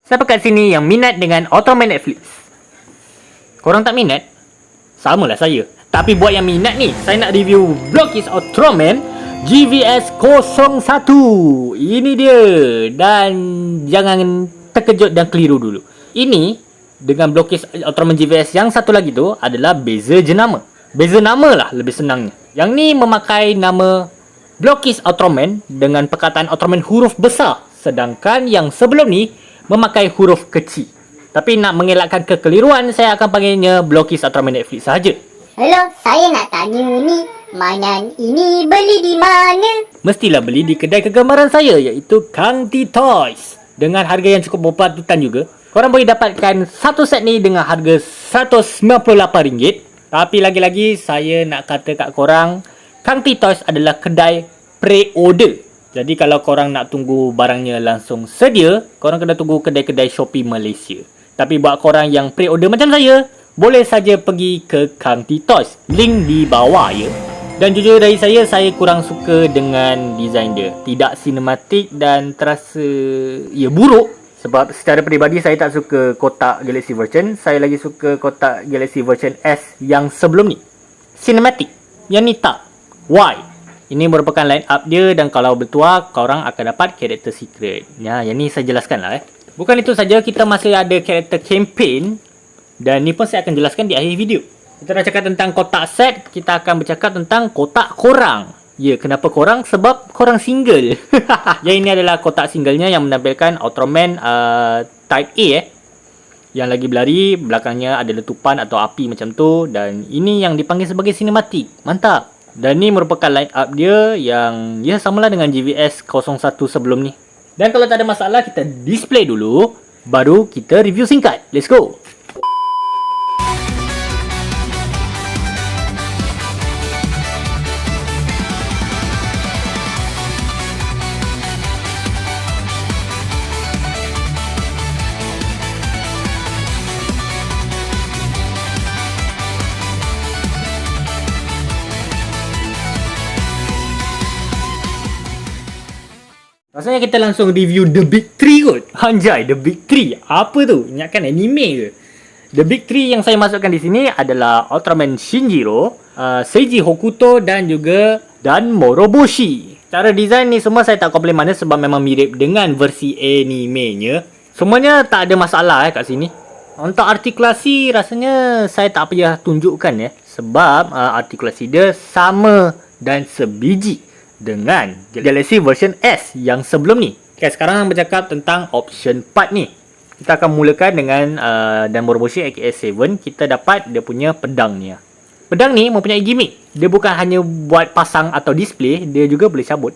Siapa kat sini yang minat dengan Ultraman Netflix? Korang tak minat? Samalah saya. Tapi buat yang minat ni, saya nak review Blockist Ultraman GVS 01. Ini dia. Dan jangan terkejut dan keliru dulu. Ini dengan Blockist Ultraman GVS yang satu lagi tu adalah beza jenama. Beza nama lah lebih senangnya. Yang ni memakai nama Blockist Ultraman dengan perkataan Ultraman huruf besar. Sedangkan yang sebelum ni memakai huruf kecil. Tapi nak mengelakkan kekeliruan, saya akan panggilnya Blockist Ultraman Netflix sahaja. Hello, saya nak tanya ni, mainan ini beli di mana? Mestilah beli di kedai kegemaran saya, iaitu Kang T Toys. Dengan harga yang cukup berpatutan juga. Korang boleh dapatkan satu set ni dengan harga RM198. Tapi lagi-lagi saya nak kata kat korang, Kang T Toys adalah kedai pre-order. Jadi kalau korang nak tunggu barangnya langsung sedia, korang kena tunggu kedai-kedai Shopee Malaysia. Tapi buat korang yang pre-order macam saya, boleh saja pergi ke Kang T Toys. Link di bawah ya. Dan jujur dari saya kurang suka dengan design dia. Tidak sinematik dan terasa buruk. Sebab secara peribadi saya tak suka kotak Galaxy version. Saya lagi suka kotak Galaxy version S yang sebelum ni. Sinematik. Yang ni tak. Why? Ini merupakan line up dia dan kalau bertuah, korang akan dapat karakter secret. Ya, yang ni saya jelaskan lah Bukan itu saja, kita masih ada karakter campaign. Dan ni pun saya akan jelaskan di akhir video. Kita dah cakap tentang kotak set, kita akan bercakap tentang kotak korang. Ya, kenapa korang? Sebab korang single. Yang ini adalah kotak singlenya yang menampilkan Ultraman Type A yang lagi berlari, belakangnya ada letupan atau api macam tu. Dan ini yang dipanggil sebagai sinematik. Mantap. Dan ni merupakan line up dia yang samalah dengan GVS 01 sebelum ni. Dan kalau tak ada masalah, kita display dulu, baru kita review singkat. Let's go. Rasanya kita langsung review The Big 3 kot. Anjay, The Big 3. Apa tu? Ingatkan anime ke? The Big 3 yang saya masukkan di sini adalah Ultraman Shinjiro, Seiji Hokuto dan juga Dan Moroboshi. Cara design ni semua saya tak komplain mana sebab memang mirip dengan versi animenya. Semuanya tak ada masalah kat sini. Untuk artikulasi rasanya saya tak payah tunjukkan sebab artikulasi dia sama dan sebiji dengan Galaxy version S yang sebelum ni. Okay, sekarang bercakap tentang option part ni. Kita akan mulakan dengan Dan Moroboshi aka 7. Kita dapat dia punya pedang ni. Pedang ni mempunyai gimmick. Dia bukan hanya buat pasang atau display, dia juga boleh cabut.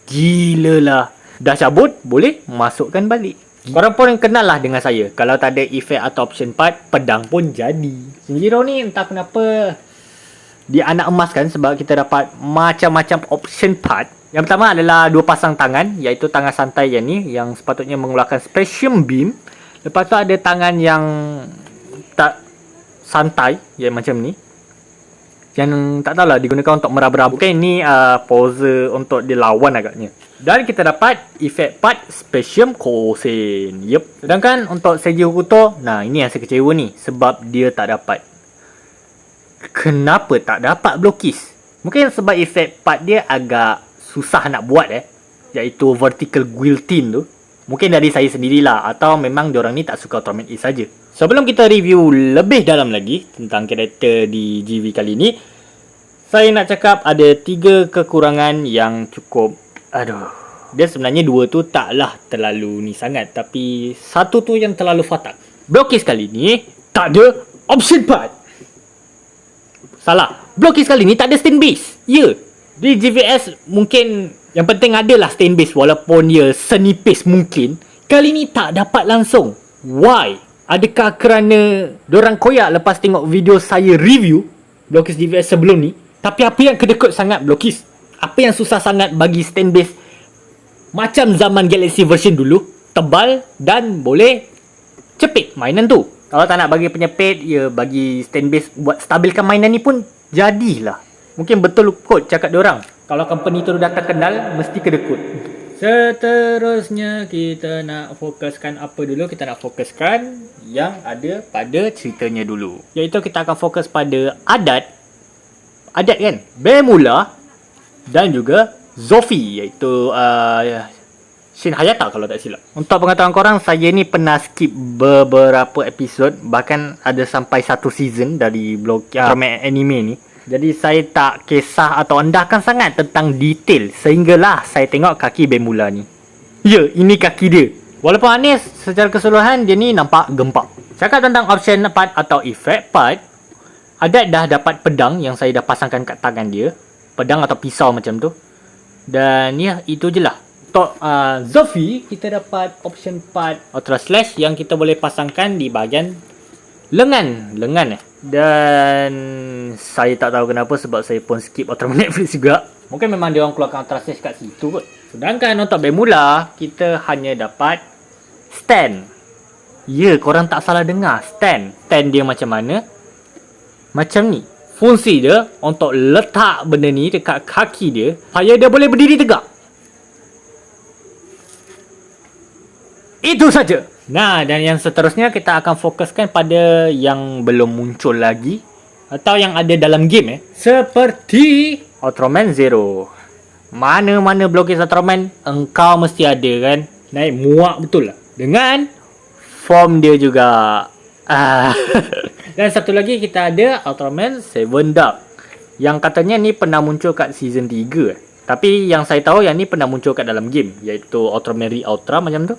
Gila lah. Dah cabut, boleh masukkan balik. Korang pun kenal lah dengan saya. Kalau tak ada efek atau option part, pedang pun jadi. Shinjiro ni entah kenapa dia anak emas kan, sebab kita dapat macam-macam option part. Yang pertama adalah dua pasang tangan, iaitu tangan santai yang ni yang sepatutnya mengeluarkan Spatium Beam. Lepas tu ada tangan yang tak santai yang macam ni, yang tak tahulah digunakan untuk meraba-raba. Bukan ini pose untuk dilawan agaknya. Dan kita dapat efek part Spatium Kosen. Sedangkan untuk Seiji Hokuto, nah ini yang saya kecewa ni, sebab dia tak dapat. Kenapa tak dapat Blockist? Mungkin sebab efek part dia agak susah nak buat iaitu vertical guillotine tu. Mungkin dari saya sendirilah, atau memang diorang ni tak suka Ultraman A saja. Sebelum kita review lebih dalam lagi tentang karakter di GV kali ni, saya nak cakap ada 3 kekurangan yang cukup, dia sebenarnya 2 tu taklah terlalu ni sangat, tapi satu tu yang terlalu fatal. Blockist kali ni tak ada option part. Salah. Blockist kali ni tak ada stand base. Di GVS mungkin yang penting adalah stand base walaupun dia senipis mungkin. Kali ni tak dapat langsung. Why? Adakah kerana dorang koyak lepas tengok video saya review Blockist GVS sebelum ni? Tapi apa yang kedekut sangat Blockist? Apa yang susah sangat bagi stand base macam zaman Galaxy version dulu? Tebal dan boleh cepit mainan tu. Kalau tak nak bagi penyepit, bagi stand base buat stabilkan mainan ni pun jadilah. Mungkin betul kot cakap diorang. Kalau company tu dah terkenal, mesti kedekut. Seterusnya kita nak fokuskan apa dulu? Kita nak fokuskan yang ada pada ceritanya dulu. Iaitu kita akan fokus pada Adat kan? Bemula dan juga Zofi, iaitu Shin Hayata kalau tak silap. Untuk pengetahuan korang, saya ni pernah skip beberapa episod, bahkan ada sampai satu season dari blog anime ni. Jadi saya tak kisah atau endahkan sangat tentang detail, sehinggalah saya tengok kaki Bemula ni. Ya, ini kaki dia. Walaupun Anis secara keseluruhan dia ni nampak gempak. Cakap tentang option part atau effect part, Adat dah dapat pedang yang saya dah pasangkan kat tangan dia. Pedang atau pisau macam tu. Dan ya, itu je lah. Untuk Zofi, kita dapat option part Ultra Slash yang kita boleh pasangkan di bahagian lengan dan saya tak tahu kenapa, sebab saya pun skip Ultraman Netflix juga. Mungkin memang dia orang keluarkan Ultra Slash kat situ kot. Sedangkan untuk Bemula, kita hanya dapat stand. Ya, korang tak salah dengar, stand. Stand dia macam mana? Macam ni. Fungsi dia untuk letak benda ni dekat kaki dia supaya dia boleh berdiri tegak. Itu saja. Nah, dan yang seterusnya kita akan fokuskan pada yang belum muncul lagi atau yang ada dalam game seperti Ultraman Zero. Mana-mana blokis Ultraman engkau mesti ada kan? Naik muak betul lah. Dengan form dia juga. Dan satu lagi kita ada Ultraman Seven Dark, yang katanya ni pernah muncul kat season 3. Tapi yang saya tahu yang ni pernah muncul kat dalam game, iaitu Ultraman Re-Ultra macam tu.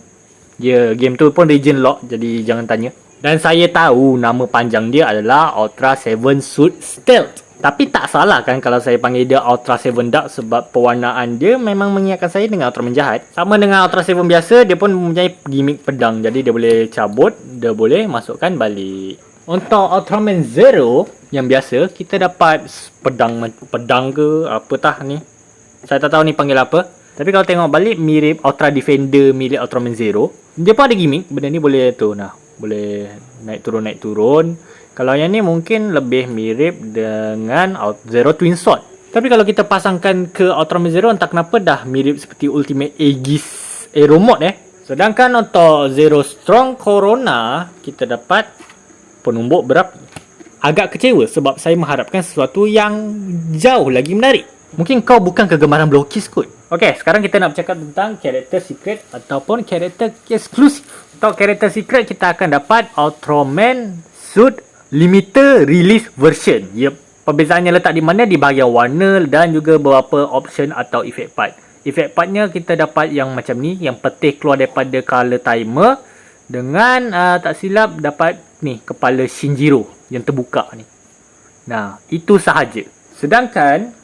Ya, game tu pun region lock, jadi jangan tanya. Dan saya tahu nama panjang dia adalah Ultra 7 Suit Stealth. Tapi tak salah kan kalau saya panggil dia Ultra 7 Dark, sebab pewarnaan dia memang mengingatkan saya dengan Ultraman jahat. Sama dengan Ultra 7 biasa, dia pun mempunyai gimmick pedang. Jadi dia boleh cabut, dia boleh masukkan balik. Untuk Ultraman Zero yang biasa, kita dapat pedang ke apatah ni. Saya tak tahu ni panggil apa. Tapi kalau tengok balik, mirip Ultra Defender milik Ultraman Zero. Dia pun ada gimmick. Benda ni boleh tu nah, boleh naik turun. Kalau yang ni mungkin lebih mirip dengan Zero Twin Sword. Tapi kalau kita pasangkan ke Ultraman Zero, entah kenapa dah mirip seperti Ultimate Aegis Aero Mode Sedangkan untuk Zero Strong Corona, kita dapat penumbuk berapi. Agak kecewa sebab saya mengharapkan sesuatu yang jauh lagi menarik. Mungkin kau bukan kegemaran blokis kot. Okey, sekarang kita nak bercakap tentang karakter secret ataupun karakter eksklusif. Untuk karakter secret, kita akan dapat Ultraman Suit Limited Release Version. Yep. Perbezaannya letak di mana? Di bahagian warna dan juga beberapa option atau effect part. Effect partnya kita dapat yang macam ni, yang peti keluar daripada color timer. Dengan tak silap dapat ni kepala Shinjiro yang terbuka ni. Nah, itu sahaja. Sedangkan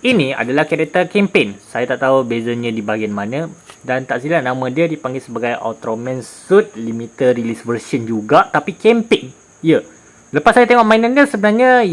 ini adalah karakter campaign. Saya tak tahu bezanya di bahagian mana. Dan tak silap nama dia dipanggil sebagai Ultraman Suit Limited Release Version juga. Tapi campaign. Ya. Lepas saya tengok mainan dia, sebenarnya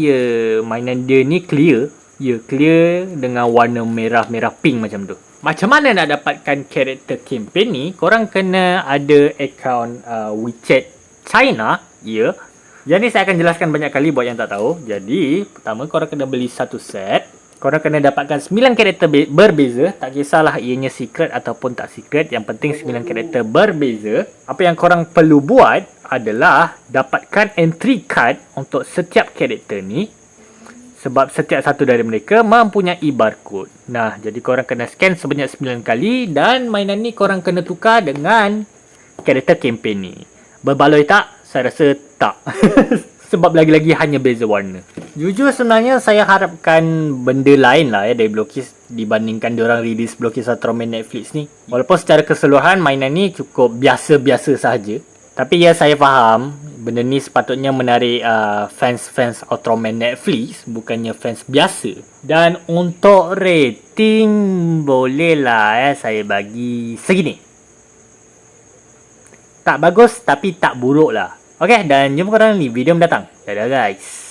mainan dia ni clear. Ya, clear dengan warna merah-merah pink macam tu. Macam mana nak dapatkan karakter campaign ni? Korang kena ada akaun WeChat China. Ya. Jadi saya akan jelaskan banyak kali buat yang tak tahu. Jadi, pertama korang kena beli satu set. Korang kena dapatkan 9 karakter berbeza. Tak kisahlah ianya secret ataupun tak secret. Yang penting 9 karakter berbeza. Apa yang korang perlu buat adalah dapatkan entry card untuk setiap karakter ni. Sebab setiap satu dari mereka mempunyai barcode. Nah, jadi korang kena scan sebanyak 9 kali. Dan mainan ni korang kena tukar dengan karakter campaign ni. Berbaloi tak? Saya rasa tak. Sebab lagi-lagi hanya beza warna. Jujur sebenarnya saya harapkan benda lain lah dari Blokis dibandingkan diorang release Blokis Ultraman Netflix ni. Walaupun secara keseluruhan mainan ni cukup biasa-biasa sahaja. Tapi ya, saya faham benda ni sepatutnya menarik fans-fans Ultraman Netflix, bukannya fans biasa. Dan untuk rating, bolehlah saya bagi segini. Tak bagus tapi tak buruk lah. Okay, dan jumpa korang di video mendatang. Dadah guys.